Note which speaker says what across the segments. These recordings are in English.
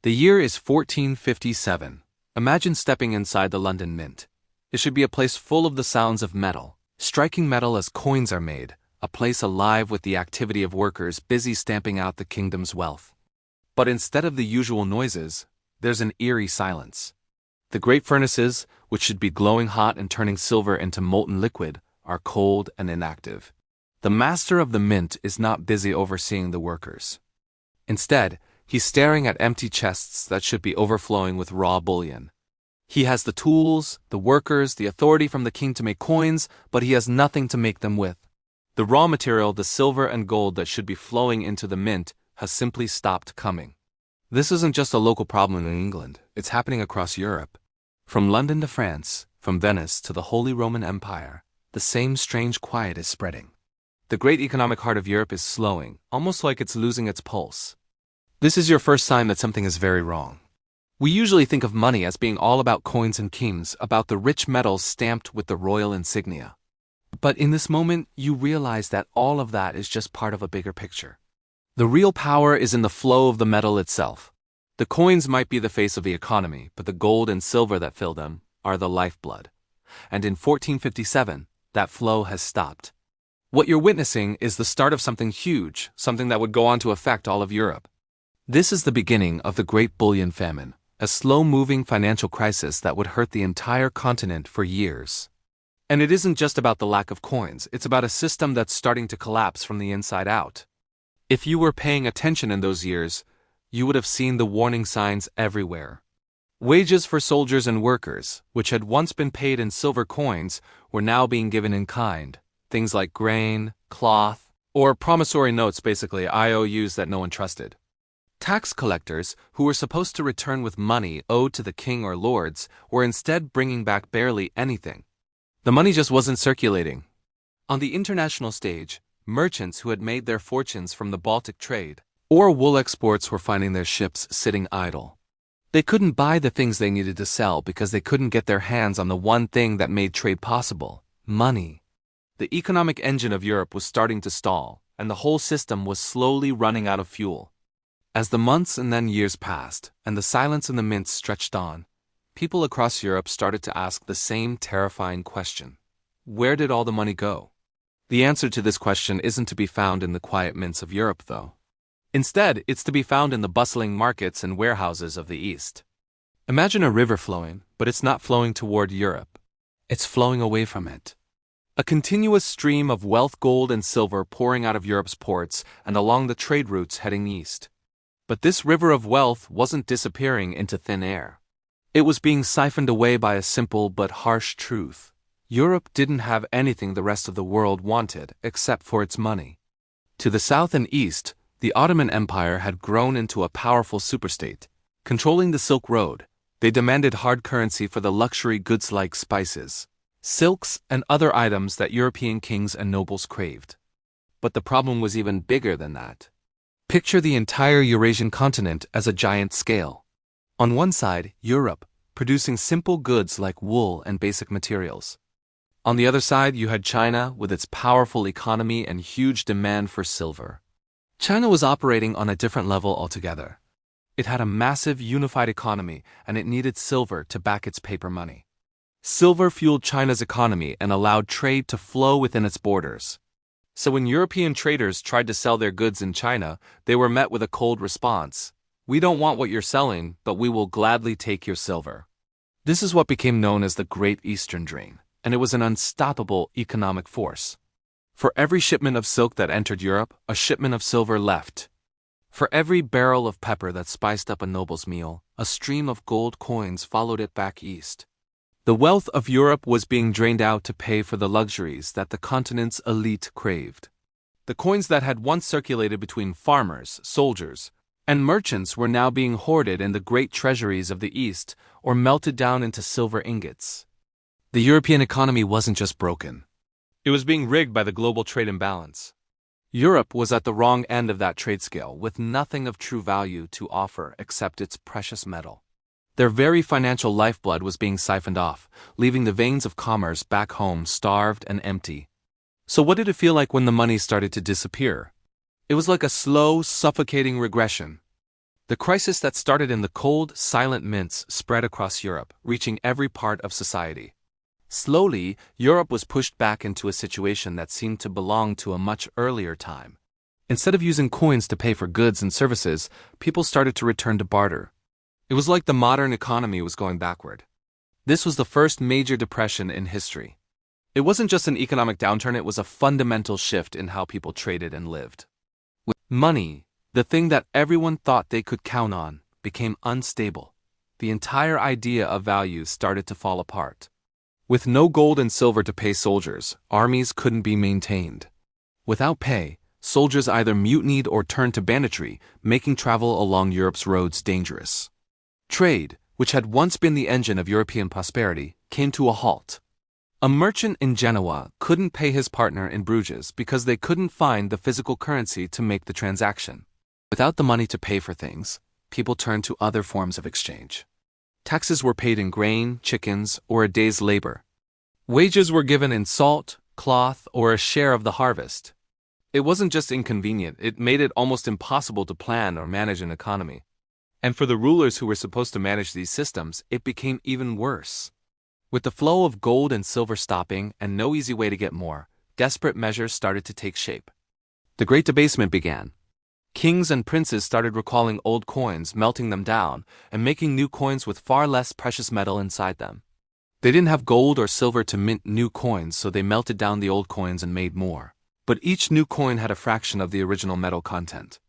Speaker 1: The year is 1457. Imagine stepping inside the London Mint. It should be a place full of the sounds of metal, striking metal as coins are made, a place alive with the activity of workers busy stamping out the kingdom's wealth. But instead of the usual noises, there's an eerie silence. The great furnaces, which should be glowing hot and turning silver into molten liquid, are cold and inactive. The master of the mint is not busy overseeing the workers. Instead, he's staring at empty chests that should be overflowing with raw bullion. He has the tools, the workers, the authority from the king to make coins, but he has nothing to make them with. The raw material, the silver and gold that should be flowing into the mint, has simply stopped coming. This isn't just a local problem in England, it's happening across Europe. From London to France, from Venice to the Holy Roman Empire, the same strange quiet is spreading. The great economic heart of Europe is slowing, almost like it's losing its pulse. This is your first sign that something is very wrong. We usually think of money as being all about coins and kings, about the rich metals stamped with the royal insignia. But in this moment, you realize that all of that is just part of a bigger picture. The real power is in the flow of the metal itself. The coins might be the face of the economy, but the gold and silver that fill them are the lifeblood. And in 1457, that flow has stopped. What you're witnessing is the start of something huge, something that would go on to affect all of Europe. This is the beginning of the Great Bullion Famine, a slow-moving financial crisis that would hurt the entire continent for years. And it isn't just about the lack of coins, it's about a system that's starting to collapse from the inside out. If you were paying attention in those years, you would have seen the warning signs everywhere. Wages for soldiers and workers, which had once been paid in silver coins, were now being given in kind, things like grain, cloth, or promissory notes, basically IOUs that no one trusted. Tax collectors, who were supposed to return with money owed to the king or lords, were instead bringing back barely anything. The money just wasn't circulating. On the international stage, merchants who had made their fortunes from the Baltic trade or wool exports were finding their ships sitting idle. They couldn't buy the things they needed to sell because they couldn't get their hands on the one thing that made trade possible: money. The economic engine of Europe was starting to stall, and the whole system was slowly running out of fuel. As the months and then years passed, and the silence in the mints stretched on, people across Europe started to ask the same terrifying question. Where did all the money go? The answer to this question isn't to be found in the quiet mints of Europe, though. Instead, it's to be found in the bustling markets and warehouses of the East. Imagine a river flowing, but it's not flowing toward Europe. It's flowing away from it. A continuous stream of wealth, gold and silver pouring out of Europe's ports and along the trade routes heading east. But this river of wealth wasn't disappearing into thin air. It was being siphoned away by a simple but harsh truth. Europe didn't have anything the rest of the world wanted except for its money. To the south and east, the Ottoman Empire had grown into a powerful superstate. Controlling the Silk Road, they demanded hard currency for the luxury goods like spices, silks, and other items that European kings and nobles craved. But the problem was even bigger than that. Picture the entire Eurasian continent as a giant scale. On one side, Europe, producing simple goods like wool and basic materials. On the other side, you had China with its powerful economy and huge demand for silver. China was operating on a different level altogether. It had a massive unified economy, and it needed silver to back its paper money. Silver fueled China's economy and allowed trade to flow within its borders. So when European traders tried to sell their goods in China, they were met with a cold response. We don't want what you're selling, but we will gladly take your silver. This is what became known as the Great Eastern Drain, and it was an unstoppable economic force. For every shipment of silk that entered Europe, a shipment of silver left. For every barrel of pepper that spiced up a noble's meal, a stream of gold coins followed it back east. The wealth of Europe was being drained out to pay for the luxuries that the continent's elite craved. The coins that had once circulated between farmers, soldiers, and merchants were now being hoarded in the great treasuries of the East or melted down into silver ingots. The European economy wasn't just broken. It was being rigged by the global trade imbalance. Europe was at the wrong end of that trade scale, with nothing of true value to offer except its precious metal. Their very financial lifeblood was being siphoned off, leaving the veins of commerce back home starved and empty. So what did it feel like when the money started to disappear? It was like a slow, suffocating regression. The crisis that started in the cold, silent mints spread across Europe, reaching every part of society. Slowly, Europe was pushed back into a situation that seemed to belong to a much earlier time. Instead of using coins to pay for goods and services, people started to return to barter. It was like the modern economy was going backward. This was the first major depression in history. It wasn't just an economic downturn, it was a fundamental shift in how people traded and lived. With money, the thing that everyone thought they could count on, became unstable. The entire idea of value started to fall apart. With no gold and silver to pay soldiers, armies couldn't be maintained. Without pay, soldiers either mutinied or turned to banditry, making travel along Europe's roads dangerous. Trade, which had once been the engine of European prosperity, came to a halt. A merchant in Genoa couldn't pay his partner in Bruges because they couldn't find the physical currency to make the transaction. Without the money to pay for things, people turned to other forms of exchange. Taxes were paid in grain, chickens, or a day's labor. Wages were given in salt, cloth, or a share of the harvest. It wasn't just inconvenient, it made it almost impossible to plan or manage an economy. And for the rulers who were supposed to manage these systems, it became even worse. With the flow of gold and silver stopping and no easy way to get more, desperate measures started to take shape. The Great Debasement began. Kings and princes started recalling old coins, melting them down, and making new coins with far less precious metal inside them. They didn't have gold or silver to mint new coins, so they melted down the old coins and made more. But each new coin had a fraction of the original metal content.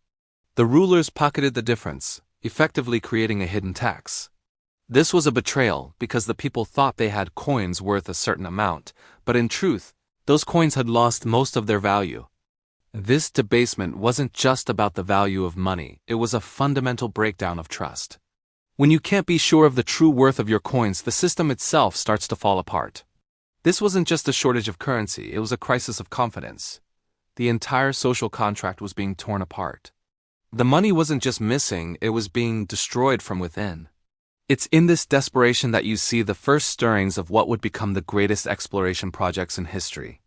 Speaker 1: The rulers pocketed the difference, effectively creating a hidden tax. This was a betrayal because the people thought they had coins worth a certain amount, but in truth, those coins had lost most of their value. This debasement wasn't just about the value of money, it was a fundamental breakdown of trust. When you can't be sure of the true worth of your coins, the system itself starts to fall apart. This wasn't just a shortage of currency, it was a crisis of confidence. The entire social contract was being torn apart. The money wasn't just missing, it was being destroyed from within. It's in this desperation that you see the first stirrings of what would become the greatest exploration projects in history.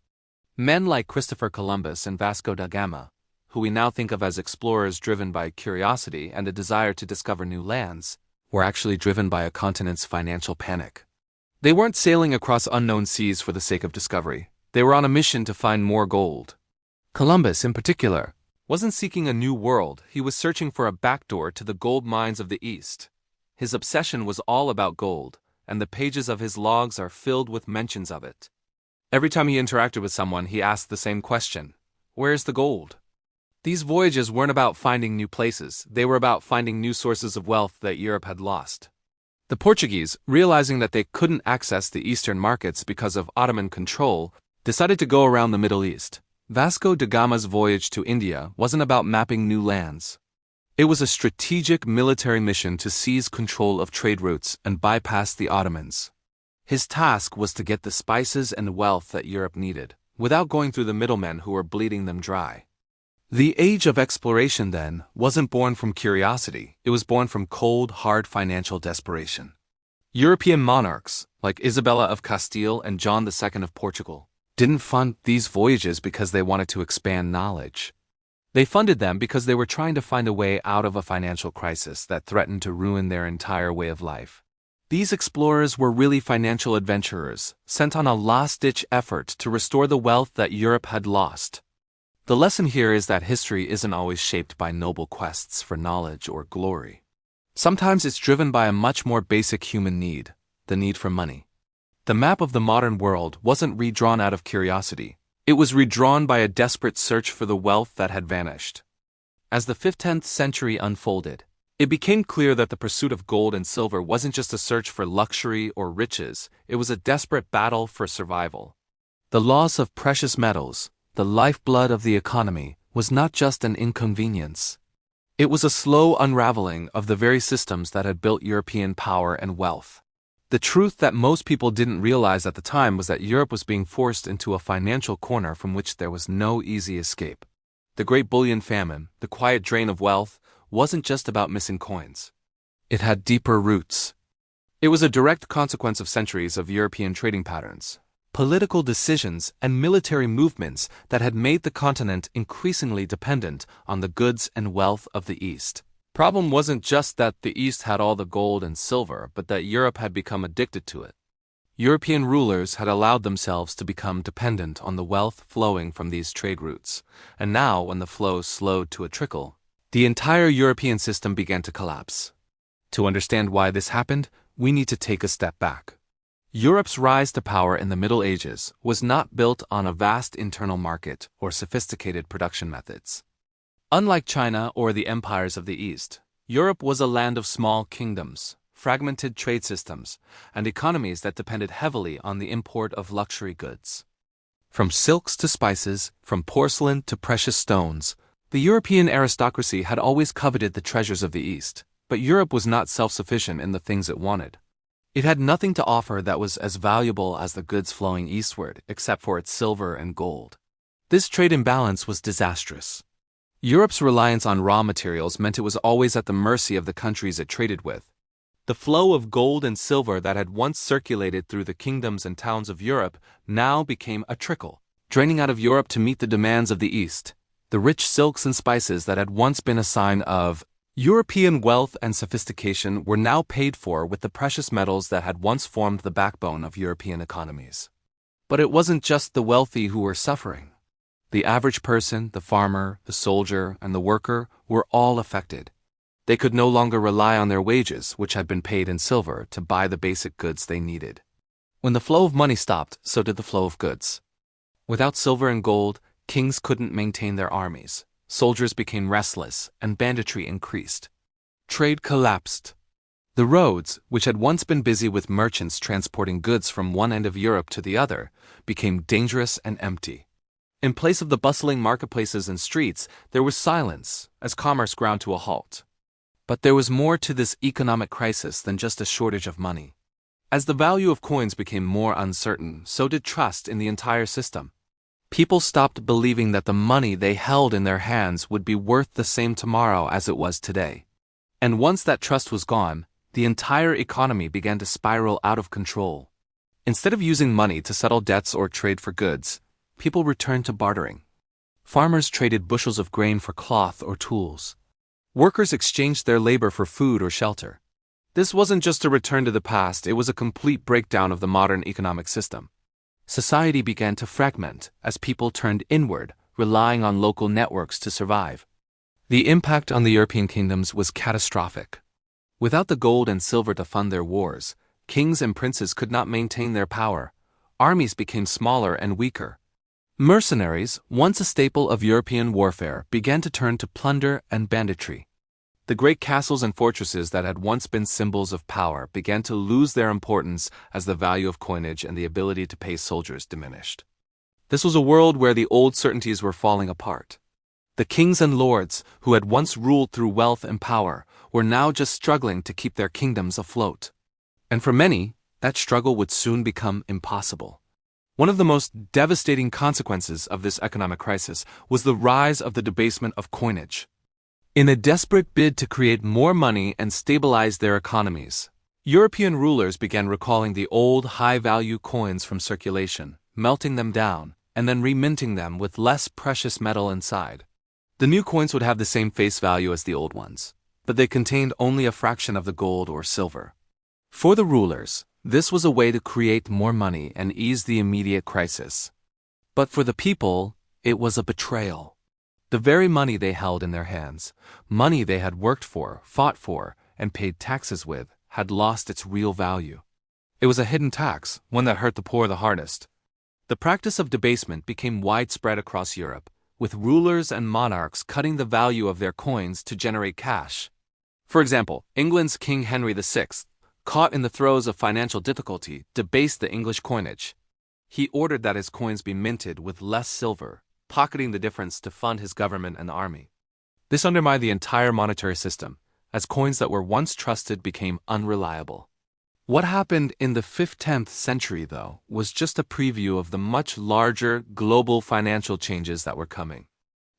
Speaker 1: Men like Christopher Columbus and Vasco da Gama, who we now think of as explorers driven by curiosity and a desire to discover new lands, were actually driven by a continent's financial panic. They weren't sailing across unknown seas for the sake of discovery. They were on a mission to find more gold. Columbus, in particular, wasn't seeking a new world, he was searching for a backdoor to the gold mines of the East. His obsession was all about gold, and the pages of his logs are filled with mentions of it. Every time he interacted with someone, he asked the same question: where's the gold? These voyages weren't about finding new places, they were about finding new sources of wealth that Europe had lost. The Portuguese, realizing that they couldn't access the eastern markets because of Ottoman control, decided to go around the Middle East. Vasco da Gama's voyage to India wasn't about mapping new lands. It was a strategic military mission to seize control of trade routes and bypass the Ottomans. His task was to get the spices and wealth that Europe needed, without going through the middlemen who were bleeding them dry. The age of exploration, then, wasn't born from curiosity, it was born from cold, hard financial desperation. European monarchs, like Isabella of Castile and John II of Portugal, didn't fund these voyages because they wanted to expand knowledge. They funded them because they were trying to find a way out of a financial crisis that threatened to ruin their entire way of life. These explorers were really financial adventurers, sent on a last-ditch effort to restore the wealth that Europe had lost. The lesson here is that history isn't always shaped by noble quests for knowledge or glory. Sometimes it's driven by a much more basic human need, the need for money. The map of the modern world wasn't redrawn out of curiosity. It was redrawn by a desperate search for the wealth that had vanished. As the 15th century unfolded, it became clear that the pursuit of gold and silver wasn't just a search for luxury or riches, it was a desperate battle for survival. The loss of precious metals, the lifeblood of the economy, was not just an inconvenience. It was a slow unraveling of the very systems that had built European power and wealth. The truth that most people didn't realize at the time was that Europe was being forced into a financial corner from which there was no easy escape. The Great Bullion Famine, the quiet drain of wealth, wasn't just about missing coins. It had deeper roots. It was a direct consequence of centuries of European trading patterns, political decisions, and military movements that had made the continent increasingly dependent on the goods and wealth of the East. Problem wasn't just that the East had all the gold and silver, but that Europe had become addicted to it. European rulers had allowed themselves to become dependent on the wealth flowing from these trade routes, and now when the flow slowed to a trickle, the entire European system began to collapse. To understand why this happened, we need to take a step back. Europe's rise to power in the Middle Ages was not built on a vast internal market or sophisticated production methods. Unlike China or the empires of the East, Europe was a land of small kingdoms, fragmented trade systems, and economies that depended heavily on the import of luxury goods. From silks to spices, from porcelain to precious stones, the European aristocracy had always coveted the treasures of the East, but Europe was not self-sufficient in the things it wanted. It had nothing to offer that was as valuable as the goods flowing eastward, except for its silver and gold. This trade imbalance was disastrous. Europe's reliance on raw materials meant it was always at the mercy of the countries it traded with. The flow of gold and silver that had once circulated through the kingdoms and towns of Europe now became a trickle, draining out of Europe to meet the demands of the East. The rich silks and spices that had once been a sign of European wealth and sophistication were now paid for with the precious metals that had once formed the backbone of European economies. But it wasn't just the wealthy who were suffering. The average person, the farmer, the soldier, and the worker were all affected. They could no longer rely on their wages, which had been paid in silver, to buy the basic goods they needed. When the flow of money stopped, so did the flow of goods. Without silver and gold, kings couldn't maintain their armies, soldiers became restless, and banditry increased. Trade collapsed. The roads, which had once been busy with merchants transporting goods from one end of Europe to the other, became dangerous and empty. In place of the bustling marketplaces and streets, there was silence, as commerce ground to a halt. But there was more to this economic crisis than just a shortage of money. As the value of coins became more uncertain, so did trust in the entire system. People stopped believing that the money they held in their hands would be worth the same tomorrow as it was today. And once that trust was gone, the entire economy began to spiral out of control. Instead of using money to settle debts or trade for goods, people returned to bartering. Farmers traded bushels of grain for cloth or tools. Workers exchanged their labor for food or shelter. This wasn't just a return to the past, it was a complete breakdown of the modern economic system. Society began to fragment as people turned inward, relying on local networks to survive. The impact on the European kingdoms was catastrophic. Without the gold and silver to fund their wars, kings and princes could not maintain their power. Armies became smaller and weaker. Mercenaries, once a staple of European warfare, began to turn to plunder and banditry. The great castles and fortresses that had once been symbols of power began to lose their importance as the value of coinage and the ability to pay soldiers diminished. This was a world where the old certainties were falling apart. The kings and lords, who had once ruled through wealth and power, were now just struggling to keep their kingdoms afloat. And for many, that struggle would soon become impossible. One of the most devastating consequences of this economic crisis was the rise of the debasement of coinage. In a desperate bid to create more money and stabilize their economies, European rulers began recalling the old high-value coins from circulation, melting them down, and then reminting them with less precious metal inside. The new coins would have the same face value as the old ones, but they contained only a fraction of the gold or silver. For the rulers, this was a way to create more money and ease the immediate crisis. But for the people, it was a betrayal. The very money they held in their hands, money they had worked for, fought for, and paid taxes with, had lost its real value. It was a hidden tax, one that hurt the poor the hardest. The practice of debasement became widespread across Europe, with rulers and monarchs cutting the value of their coins to generate cash. For example, England's King Henry VI, caught in the throes of financial difficulty, debased the English coinage. He ordered that his coins be minted with less silver, pocketing the difference to fund his government and army. This undermined the entire monetary system, as coins that were once trusted became unreliable. What happened in the 10th century, though, was just a preview of the much larger global financial changes that were coming.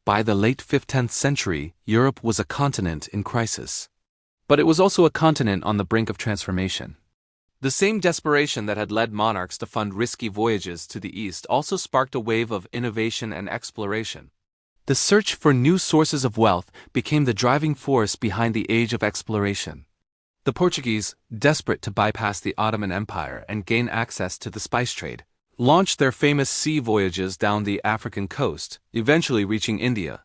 Speaker 1: By the late 15th century, Europe was a continent in crisis. But it was also a continent on the brink of transformation. The same desperation that had led monarchs to fund risky voyages to the East also sparked a wave of innovation and exploration. The search for new sources of wealth became the driving force behind the age of exploration. The Portuguese, desperate to bypass the Ottoman Empire and gain access to the spice trade, launched their famous sea voyages down the African coast, eventually reaching India.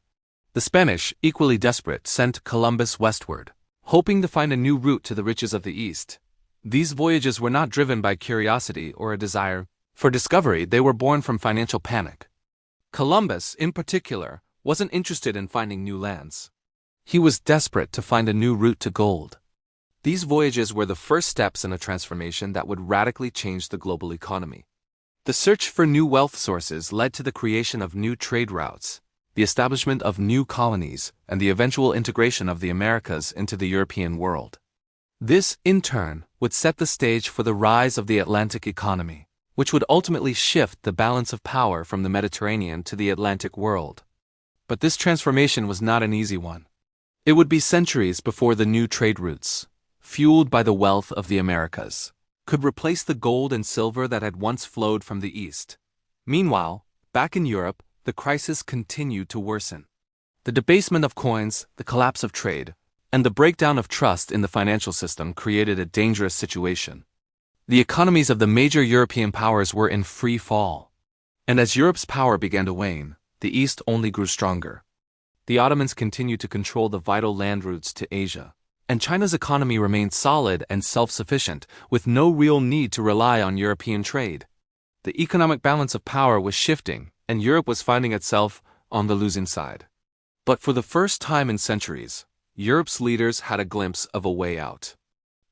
Speaker 1: The Spanish, equally desperate, sent Columbus westward, hoping to find a new route to the riches of the East. These voyages were not driven by curiosity or a desire for discovery, they were born from financial panic. Columbus, in particular, wasn't interested in finding new lands. He was desperate to find a new route to gold. These voyages were the first steps in a transformation that would radically change the global economy. The search for new wealth sources led to the creation of new trade routes, the establishment of new colonies, and the eventual integration of the Americas into the European world. This, in turn, would set the stage for the rise of the Atlantic economy, which would ultimately shift the balance of power from the Mediterranean to the Atlantic world. But this transformation was not an easy one. It would be centuries before the new trade routes, fueled by the wealth of the Americas, could replace the gold and silver that had once flowed from the East. Meanwhile, back in Europe, the crisis continued to worsen. The debasement of coins, the collapse of trade, and the breakdown of trust in the financial system created a dangerous situation. The economies of the major European powers were in free fall. And as Europe's power began to wane, the East only grew stronger. The Ottomans continued to control the vital land routes to Asia, and China's economy remained solid and self-sufficient, with no real need to rely on European trade. The economic balance of power was shifting, and Europe was finding itself on the losing side. But for the first time in centuries, Europe's leaders had a glimpse of a way out.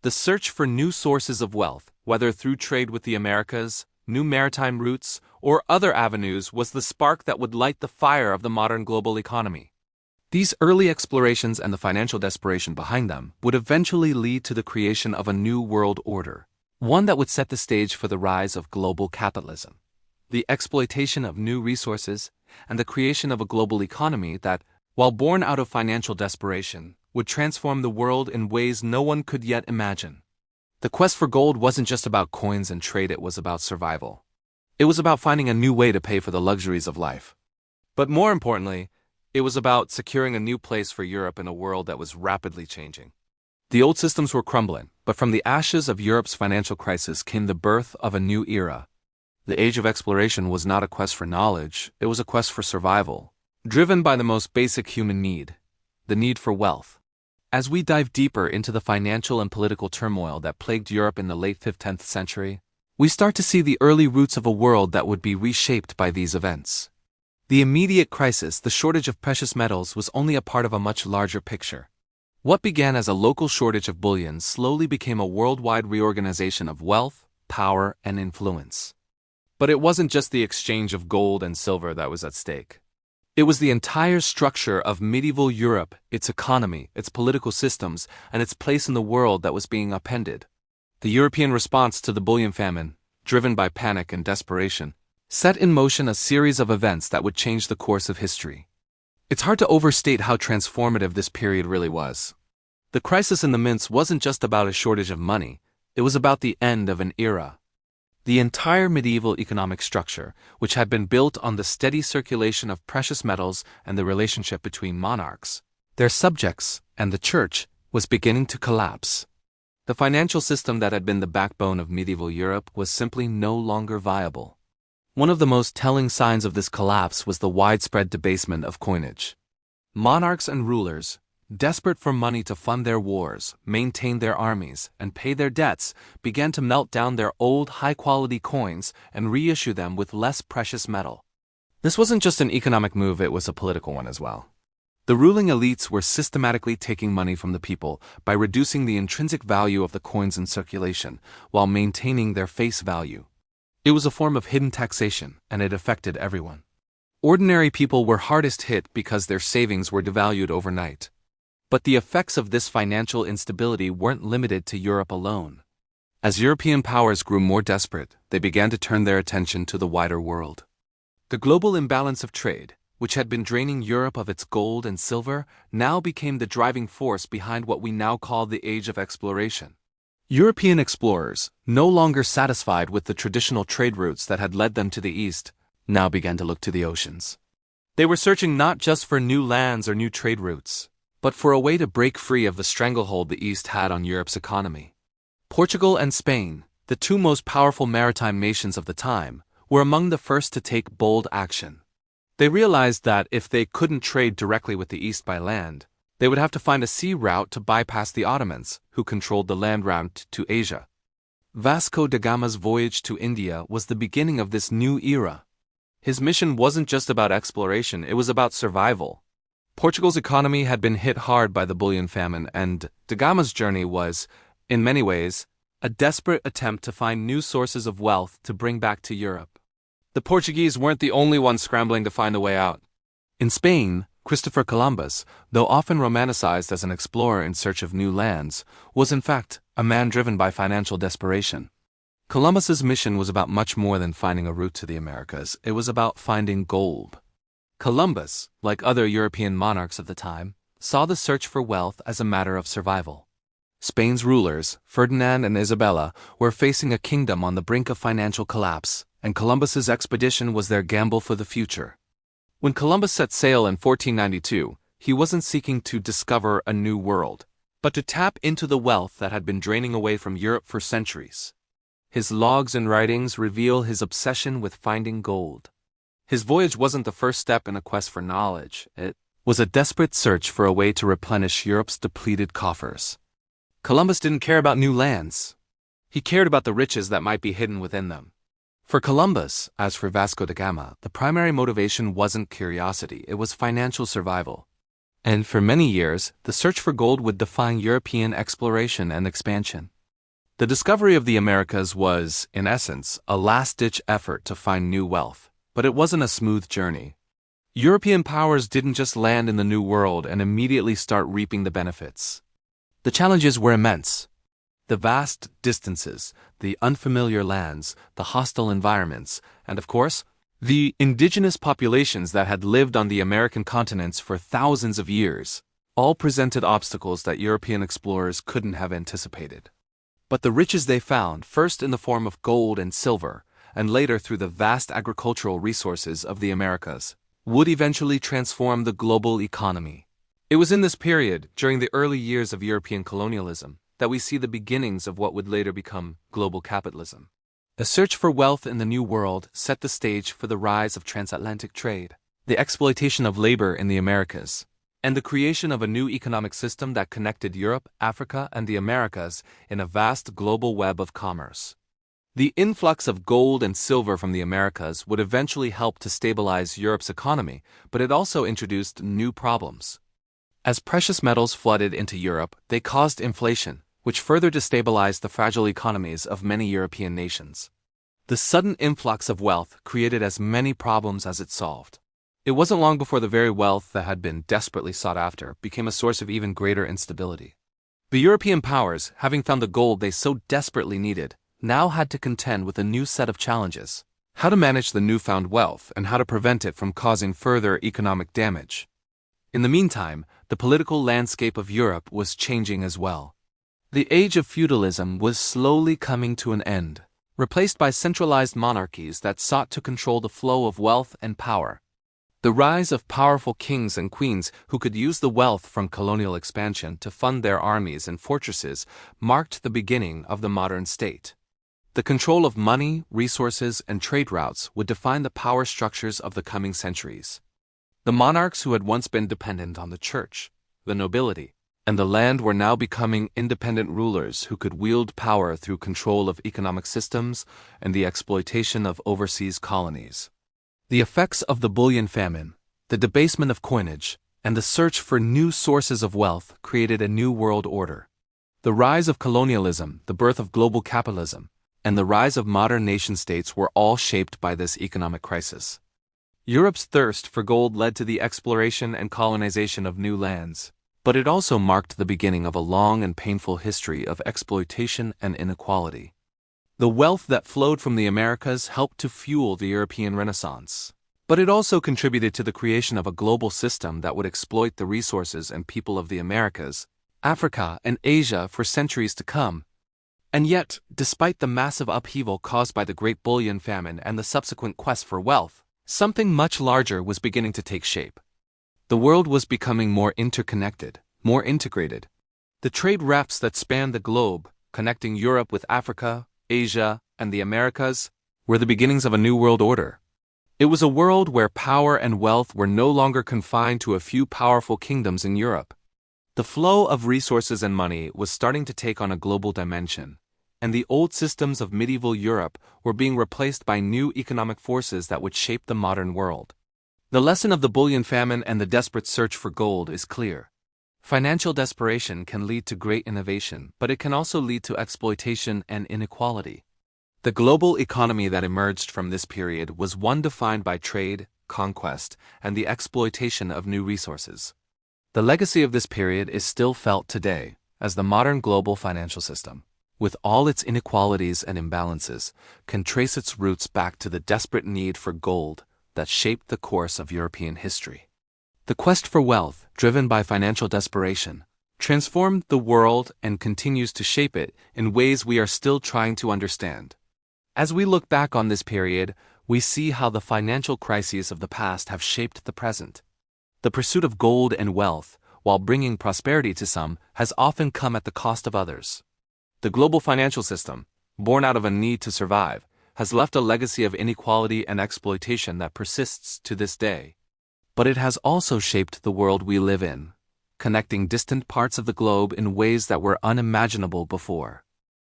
Speaker 1: The search for new sources of wealth, whether through trade with the Americas, new maritime routes, or other avenues, was the spark that would light the fire of the modern global economy. These early explorations and the financial desperation behind them would eventually lead to the creation of a new world order, one that would set the stage for the rise of global capitalism, the exploitation of new resources, and the creation of a global economy that, while born out of financial desperation, would transform the world in ways no one could yet imagine. The quest for gold wasn't just about coins and trade, it was about survival. It was about finding a new way to pay for the luxuries of life. But more importantly, it was about securing a new place for Europe in a world that was rapidly changing. The old systems were crumbling, but from the ashes of Europe's financial crisis came the birth of a new era. The age of exploration was not a quest for knowledge, it was a quest for survival, driven by the most basic human need, the need for wealth. As we dive deeper into the financial and political turmoil that plagued Europe in the late 15th century, we start to see the early roots of a world that would be reshaped by these events. The immediate crisis, the shortage of precious metals, was only a part of a much larger picture. What began as a local shortage of bullion slowly became a worldwide reorganization of wealth, power, and influence. But it wasn't just the exchange of gold and silver that was at stake. It was the entire structure of medieval Europe, its economy, its political systems, and its place in the world that was being upended. The European response to the bullion famine, driven by panic and desperation, set in motion a series of events that would change the course of history. It's hard to overstate how transformative this period really was. The crisis in the mints wasn't just about a shortage of money, it was about the end of an era. The entire medieval economic structure, which had been built on the steady circulation of precious metals and the relationship between monarchs, their subjects, and the church, was beginning to collapse. The financial system that had been the backbone of medieval Europe was simply no longer viable. One of the most telling signs of this collapse was the widespread debasement of coinage. Monarchs and rulers, desperate for money to fund their wars, maintain their armies, and pay their debts, began to melt down their old high-quality coins and reissue them with less precious metal. This wasn't just an economic move, it was a political one as well. The ruling elites were systematically taking money from the people by reducing the intrinsic value of the coins in circulation, while maintaining their face value. It was a form of hidden taxation, and it affected everyone. Ordinary people were hardest hit because their savings were devalued overnight. But the effects of this financial instability weren't limited to Europe alone. As European powers grew more desperate, they began to turn their attention to the wider world. The global imbalance of trade, which had been draining Europe of its gold and silver, now became the driving force behind what we now call the Age of Exploration. European explorers, no longer satisfied with the traditional trade routes that had led them to the East, now began to look to the oceans. They were searching not just for new lands or new trade routes, but for a way to break free of the stranglehold the East had on Europe's economy. Portugal and Spain, the two most powerful maritime nations of the time, were among the first to take bold action. They realized that if they couldn't trade directly with the East by land, they would have to find a sea route to bypass the Ottomans, who controlled the land route to Asia. Vasco da Gama's voyage to India was the beginning of this new era. His mission wasn't just about exploration, it was about survival. Portugal's economy had been hit hard by the bullion famine, and da Gama's journey was, in many ways, a desperate attempt to find new sources of wealth to bring back to Europe. The Portuguese weren't the only ones scrambling to find a way out. In Spain, Christopher Columbus, though often romanticized as an explorer in search of new lands, was in fact a man driven by financial desperation. Columbus's mission was about much more than finding a route to the Americas, it was about finding gold. Columbus, like other European monarchs of the time, saw the search for wealth as a matter of survival. Spain's rulers, Ferdinand and Isabella, were facing a kingdom on the brink of financial collapse, and Columbus's expedition was their gamble for the future. When Columbus set sail in 1492, he wasn't seeking to discover a new world, but to tap into the wealth that had been draining away from Europe for centuries. His logs and writings reveal his obsession with finding gold. His voyage wasn't the first step in a quest for knowledge, it was a desperate search for a way to replenish Europe's depleted coffers. Columbus didn't care about new lands. He cared about the riches that might be hidden within them. For Columbus, as for Vasco da Gama, the primary motivation wasn't curiosity, it was financial survival. And for many years, the search for gold would define European exploration and expansion. The discovery of the Americas was, in essence, a last-ditch effort to find new wealth, but it wasn't a smooth journey. European powers didn't just land in the New World and immediately start reaping the benefits. The challenges were immense. The vast distances, the unfamiliar lands, the hostile environments, and of course, the indigenous populations that had lived on the American continents for thousands of years, all presented obstacles that European explorers couldn't have anticipated. But the riches they found, first in the form of gold and silver, and later through the vast agricultural resources of the Americas, would eventually transform the global economy. It was in this period, during the early years of European colonialism, that we see the beginnings of what would later become global capitalism. The search for wealth in the New World set the stage for the rise of transatlantic trade, the exploitation of labor in the Americas, and the creation of a new economic system that connected Europe, Africa, and the Americas in a vast global web of commerce. The influx of gold and silver from the Americas would eventually help to stabilize Europe's economy, but it also introduced new problems. As precious metals flooded into Europe, they caused inflation, which further destabilized the fragile economies of many European nations. The sudden influx of wealth created as many problems as it solved. It wasn't long before the very wealth that had been desperately sought after became a source of even greater instability. The European powers, having found the gold they so desperately needed, now had to contend with a new set of challenges: how to manage the newfound wealth and how to prevent it from causing further economic damage. In the meantime, the political landscape of Europe was changing as well. The age of feudalism was slowly coming to an end, replaced by centralized monarchies that sought to control the flow of wealth and power. The rise of powerful kings and queens who could use the wealth from colonial expansion to fund their armies and fortresses marked the beginning of the modern state. The control of money, resources, and trade routes would define the power structures of the coming centuries. The monarchs who had once been dependent on the church, the nobility, and the land were now becoming independent rulers who could wield power through control of economic systems and the exploitation of overseas colonies. The effects of the bullion famine, the debasement of coinage, and the search for new sources of wealth created a new world order. The rise of colonialism, the birth of global capitalism, and the rise of modern nation-states were all shaped by this economic crisis. Europe's thirst for gold led to the exploration and colonization of new lands, but it also marked the beginning of a long and painful history of exploitation and inequality. The wealth that flowed from the Americas helped to fuel the European Renaissance, but it also contributed to the creation of a global system that would exploit the resources and people of the Americas, Africa, and Asia for centuries to come. And yet, despite the massive upheaval caused by the Great Bullion Famine and the subsequent quest for wealth, Something much larger was beginning to take shape. The world was becoming more interconnected, more integrated. The trade routes that spanned the globe, connecting Europe with Africa, Asia, and the Americas, were the beginnings of a new world order. It was a world where power and wealth were no longer confined to a few powerful kingdoms in Europe. The flow of resources and money was starting to take on a global dimension, and the old systems of medieval Europe were being replaced by new economic forces that would shape the modern world. The lesson of the bullion famine and the desperate search for gold is clear. Financial desperation can lead to great innovation, but it can also lead to exploitation and inequality. The global economy that emerged from this period was one defined by trade, conquest, and the exploitation of new resources. The legacy of this period is still felt today, as the modern global financial system, with all its inequalities and imbalances, can trace its roots back to the desperate need for gold that shaped the course of European history. The quest for wealth, driven by financial desperation, transformed the world and continues to shape it in ways we are still trying to understand. As we look back on this period, we see how the financial crises of the past have shaped the present. The pursuit of gold and wealth, while bringing prosperity to some, has often come at the cost of others. The global financial system, born out of a need to survive, has left a legacy of inequality and exploitation that persists to this day. But it has also shaped the world we live in, connecting distant parts of the globe in ways that were unimaginable before.